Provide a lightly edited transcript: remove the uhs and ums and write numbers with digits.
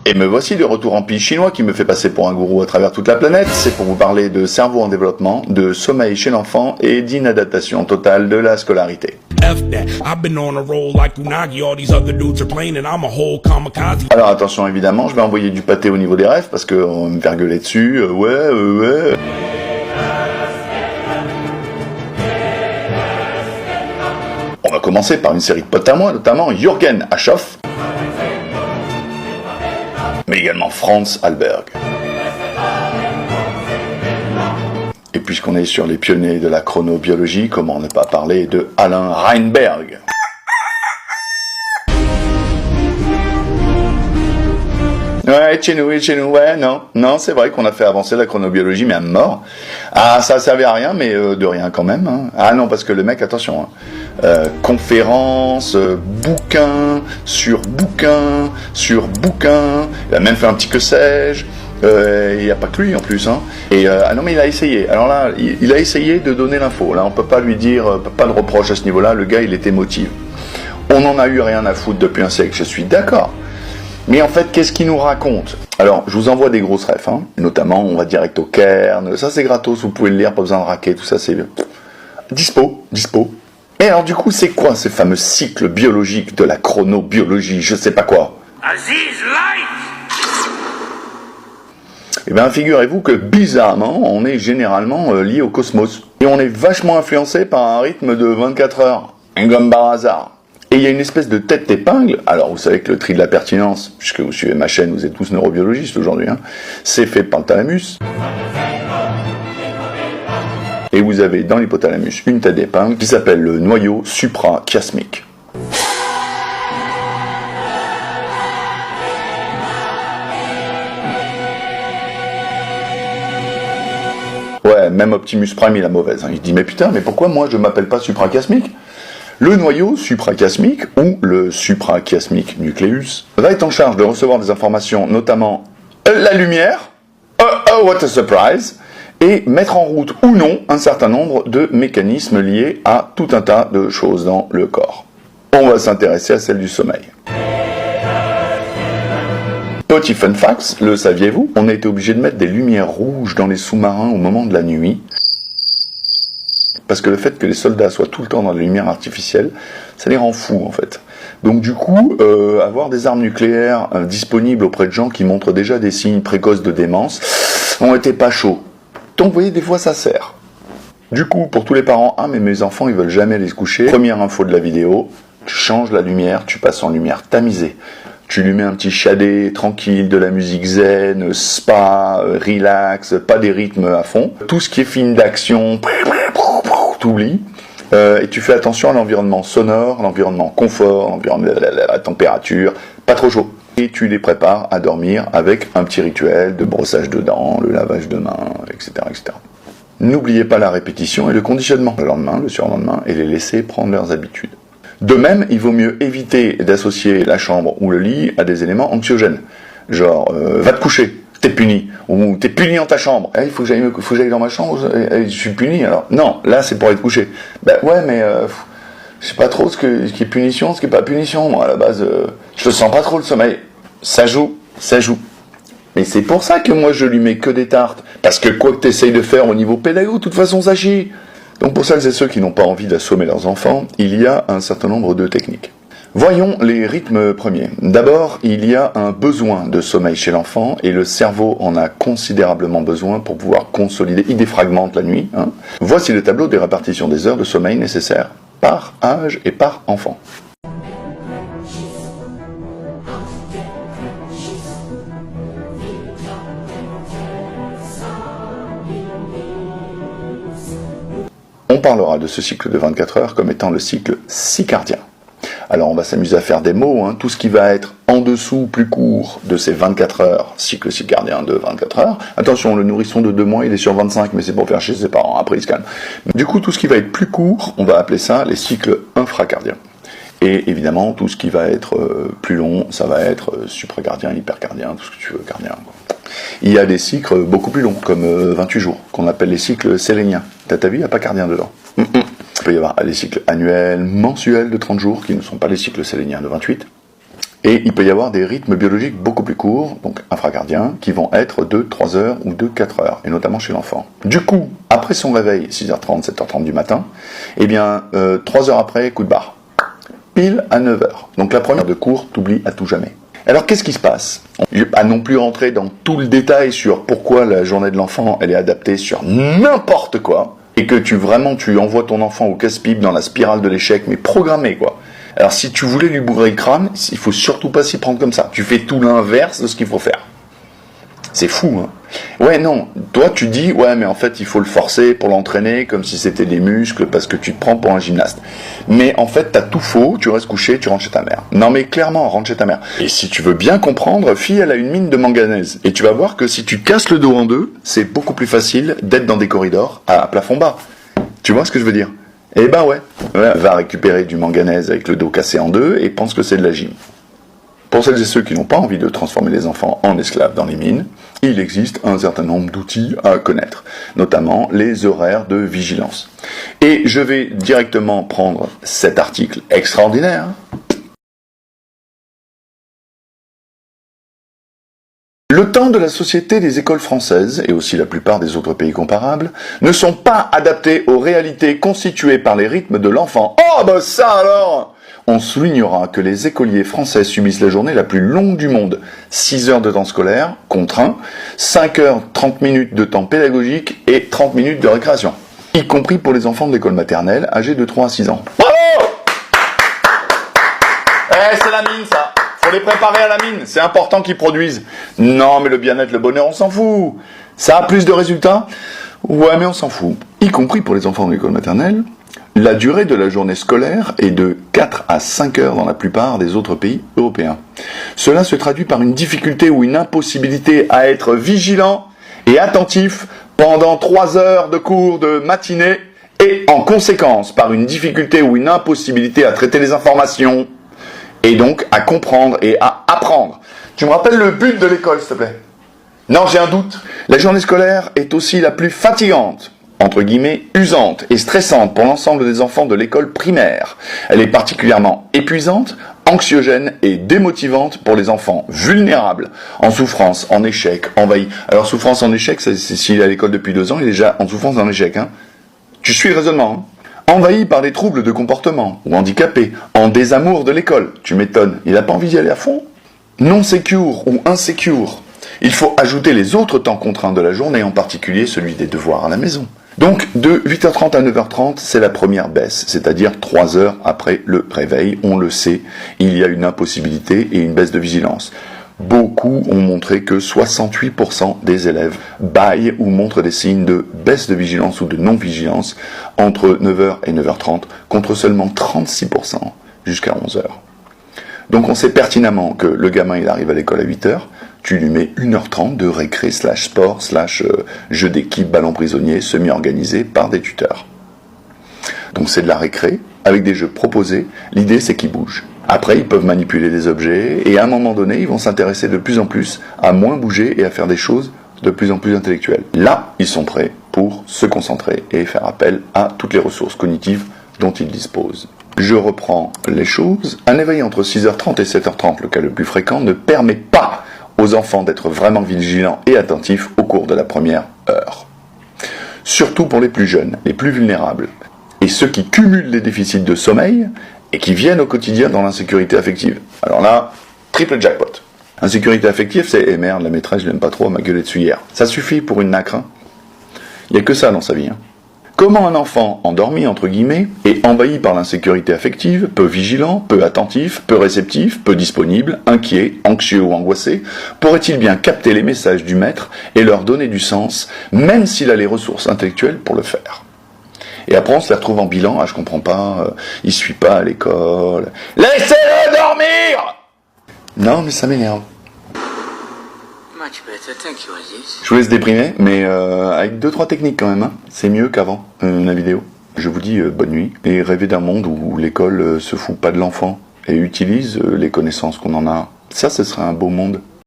Et me voici de retour en pays chinois qui me fait passer pour un gourou à travers toute la planète. C'est pour vous parler de cerveau en développement, de sommeil chez l'enfant et d'inadaptation totale de la scolarité. Alors attention évidemment, je vais envoyer du pâté au niveau des rêves parce qu'on va me faire gueuler dessus. Ouais. On va commencer par une série de potes à moi, notamment Jürgen Aschoff, mais également Franz Halberg. Et puisqu'on est sur les pionniers de la chronobiologie, comment ne pas parler de Alain Reinberg? Ouais, chez nous, ouais, non, c'est vrai qu'on a fait avancer la chronobiologie, mais à mort. Ah, ça servait à rien, mais de rien quand même. Hein. Ah non, parce que le mec, attention, conférence, bouquin, sur bouquin, il a même fait un petit que sais-je. Il n'y a pas que lui en plus, hein. Et ah non, mais il a essayé. Alors là, il a essayé de donner l'info. Là, on peut pas lui dire, pas de reproche à ce niveau-là. Le gars, il est émotif. On en a eu rien à foutre depuis un siècle. Je suis d'accord. Mais en fait, qu'est-ce qu'il nous raconte? Alors, je vous envoie des grosses refs, hein. Notamment, on va direct au Cairn. Ça, c'est gratos. Vous pouvez le lire, pas besoin de raquer. Tout ça, c'est dispo. Et alors, du coup, c'est quoi ces fameux cycles biologiques de la chronobiologie? Je sais pas quoi. Aziz Light. Eh bien, figurez-vous que bizarrement, on est généralement lié au cosmos. Et on est vachement influencé par un rythme de 24 heures. Comme par hasard. Et il y a une espèce de tête d'épingle. Alors, vous savez que le tri de la pertinence, puisque vous suivez ma chaîne, vous êtes tous neurobiologistes aujourd'hui, hein, c'est fait par le thalamus. Et vous avez dans l'hypothalamus une tête d'épingle qui s'appelle le noyau suprachiasmique. Ouais, même Optimus Prime, il a mauvaise. Hein. Il se dit, mais putain, mais pourquoi moi je m'appelle pas suprachiasmique? Le noyau suprachiasmique, ou le suprachiasmic nucleus, va être en charge de recevoir des informations, notamment la lumière, oh what a surprise, et mettre en route ou non un certain nombre de mécanismes liés à tout un tas de choses dans le corps. On va s'intéresser à celle du sommeil. Petit fun fact, le saviez-vous? On a été obligé de mettre des lumières rouges dans les sous-marins au moment de la nuit, parce que le fait que les soldats soient tout le temps dans la lumière artificielle, ça les rend fous en fait. Donc du coup, avoir des armes nucléaires disponibles auprès de gens qui montrent déjà des signes précoces de démence, on était pas chauds. Donc vous voyez, des fois ça sert. Du coup, pour tous les parents, ah mais mes enfants ils veulent jamais aller se coucher, première info de la vidéo, tu changes la lumière, tu passes en lumière tamisée. Tu lui mets un petit shadé tranquille, de la musique zen, spa, relax, pas des rythmes à fond. Tout ce qui est film d'action, t'oublies. Et tu fais attention à l'environnement sonore, l'environnement confort, l'environnement, la température, pas trop chaud. Et tu les prépares à dormir avec un petit rituel de brossage de dents, le lavage de mains, etc. etc. N'oubliez pas la répétition et le conditionnement. Le lendemain, le surlendemain, et les laisser prendre leurs habitudes. De même, il vaut mieux éviter d'associer la chambre ou le lit à des éléments anxiogènes. Genre, va te coucher, t'es puni. Ou t'es puni dans ta chambre. Il faut que j'aille dans ma chambre, je suis puni. Alors, non, là c'est pour aller te coucher. Ben ouais, mais je sais pas trop ce qui est punition, ce qui est pas punition. Moi, à la base, je le sens pas trop le sommeil. Ça joue. Mais c'est pour ça que moi je lui mets que des tartes. Parce que quoi que t'essayes de faire au niveau pédago, de toute façon ça chie. Donc pour celles et ceux qui n'ont pas envie d'assommer leurs enfants, il y a un certain nombre de techniques. Voyons les rythmes premiers. D'abord, il y a un besoin de sommeil chez l'enfant et le cerveau en a considérablement besoin pour pouvoir consolider. Il défragmente la nuit. Hein. Voici le tableau des répartitions des heures de sommeil nécessaires par âge et par enfant. On parlera de ce cycle de 24 heures comme étant le cycle circadien. Alors on va s'amuser à faire des mots, hein. Tout ce qui va être en dessous, plus court de ces 24 heures, cycle circadien de 24 heures. Attention, le nourrisson de 2 mois, il est sur 25, mais c'est pour faire chez ses parents, après il se calme. Du coup, tout ce qui va être plus court, on va appeler ça les cycles infracardiens. Et évidemment, tout ce qui va être plus long, ça va être supracardien, hypercardien, tout ce que tu veux, cardien. Il y a des cycles beaucoup plus longs, comme 28 jours, qu'on appelle les cycles séléniens. T'as vu, il n'y a pas cardien dedans. Il peut y avoir des cycles annuels, mensuels de 30 jours, qui ne sont pas les cycles séléniens de 28. Et il peut y avoir des rythmes biologiques beaucoup plus courts, donc infracardiens, qui vont être de 3 heures ou de 4 heures, et notamment chez l'enfant. Du coup, après son réveil, 6h30, 7h30 du matin, eh bien, 3 heures après, coup de barre. Pile à 9h. Donc la première de cours, t'oublies à tout jamais. Alors qu'est-ce qui se passe? Je ne vais pas non plus rentrer dans tout le détail sur pourquoi la journée de l'enfant, elle est adaptée sur n'importe quoi, et que tu envoies ton enfant au casse-pipe dans la spirale de l'échec, mais programmé quoi. Alors si tu voulais lui bourrer le crâne, il faut surtout pas s'y prendre comme ça. Tu fais tout l'inverse de ce qu'il faut faire. C'est fou, hein. Ouais, non. Toi, tu dis, ouais, mais en fait, il faut le forcer pour l'entraîner comme si c'était des muscles parce que tu te prends pour un gymnaste. Mais en fait, t'as tout faux, tu restes couché, tu rentres chez ta mère. Non, mais clairement, rentre chez ta mère. Et si tu veux bien comprendre, fille, elle a une mine de manganèse. Et tu vas voir que si tu casses le dos en deux, c'est beaucoup plus facile d'être dans des corridors à plafond bas. Tu vois ce que je veux dire? Eh ben ouais. Va récupérer du manganèse avec le dos cassé en deux et pense que c'est de la gym. Pour celles et ceux qui n'ont pas envie de transformer les enfants en esclaves dans les mines, il existe un certain nombre d'outils à connaître, notamment les horaires de vigilance. Et je vais directement prendre cet article extraordinaire. Le temps de la société des écoles françaises, et aussi la plupart des autres pays comparables, ne sont pas adaptés aux réalités constituées par les rythmes de l'enfant. Oh bah ça alors! On soulignera que les écoliers français subissent la journée la plus longue du monde. 6 heures de temps scolaire, contraint, 5 heures 30 minutes de temps pédagogique et 30 minutes de récréation. Y compris pour les enfants de l'école maternelle, âgés de 3 à 6 ans. Bravo! C'est la mine ça! Faut les préparer à la mine, c'est important qu'ils produisent. Non mais le bien-être, le bonheur, on s'en fout. Ça a plus de résultats? Ouais mais on s'en fout. Y compris pour les enfants de l'école maternelle. La durée de la journée scolaire est de 4 à 5 heures dans la plupart des autres pays européens. Cela se traduit par une difficulté ou une impossibilité à être vigilant et attentif pendant 3 heures de cours de matinée et en conséquence par une difficulté ou une impossibilité à traiter les informations et donc à comprendre et à apprendre. Tu me rappelles le but de l'école, s'il te plaît? Non, j'ai un doute. La journée scolaire est aussi la plus fatigante, entre guillemets, usante et stressante pour l'ensemble des enfants de l'école primaire. Elle est particulièrement épuisante, anxiogène et démotivante pour les enfants vulnérables, en souffrance, en échec, envahis. Alors souffrance en échec, c'est s'il est à l'école depuis 2 ans, il est déjà en souffrance en échec. Hein. Tu suis le raisonnement, hein. Envahi par des troubles de comportement, ou handicapé, en désamour de l'école. Tu m'étonnes, il n'a pas envie d'y aller à fond? Non secure ou insécure. Il faut ajouter les autres temps contraints de la journée, en particulier celui des devoirs à la maison. Donc, de 8h30 à 9h30, c'est la première baisse, c'est-à-dire 3 heures après le réveil. On le sait, il y a une impossibilité et une baisse de vigilance. Beaucoup ont montré que 68% des élèves bâillent ou montrent des signes de baisse de vigilance ou de non-vigilance entre 9h et 9h30, contre seulement 36% jusqu'à 11h. Donc on sait pertinemment que le gamin il arrive à l'école à 8h, tu lui mets 1h30 de récré /sport / jeu d'équipe ballon prisonnier semi-organisé par des tuteurs. Donc c'est de la récré avec des jeux proposés, l'idée c'est qu'ils bougent. Après, ils peuvent manipuler des objets, et à un moment donné, ils vont s'intéresser de plus en plus à moins bouger et à faire des choses de plus en plus intellectuelles. Là, ils sont prêts pour se concentrer et faire appel à toutes les ressources cognitives dont ils disposent. Je reprends les choses. Un éveil entre 6h30 et 7h30, le cas le plus fréquent, ne permet pas aux enfants d'être vraiment vigilants et attentifs au cours de la première heure. Surtout pour les plus jeunes, les plus vulnérables, et ceux qui cumulent les déficits de sommeil, et qui viennent au quotidien dans l'insécurité affective. Alors là, triple jackpot. Insécurité affective, c'est « Eh merde, la maîtresse, je l'aime pas trop, elle m'a gueulé dessus hier ». Ça suffit pour une nacre. Hein. Il n'y a que ça dans sa vie. Hein. Comment un enfant endormi, entre guillemets, et envahi par l'insécurité affective, peu vigilant, peu attentif, peu réceptif, peu disponible, inquiet, anxieux ou angoissé, pourrait-il bien capter les messages du maître et leur donner du sens, même s'il a les ressources intellectuelles pour le faire? Et après, on se les retrouve en bilan. Ah, je comprends pas, il suit pas à l'école. Laissez-le dormir! Non, mais ça m'énerve. Je vous laisse déprimer, mais avec 2-3 techniques quand même. Hein. C'est mieux qu'avant, la vidéo. Je vous dis bonne nuit. Et rêvez d'un monde où l'école se fout pas de l'enfant et utilise les connaissances qu'on en a. Ça, ce serait un beau monde.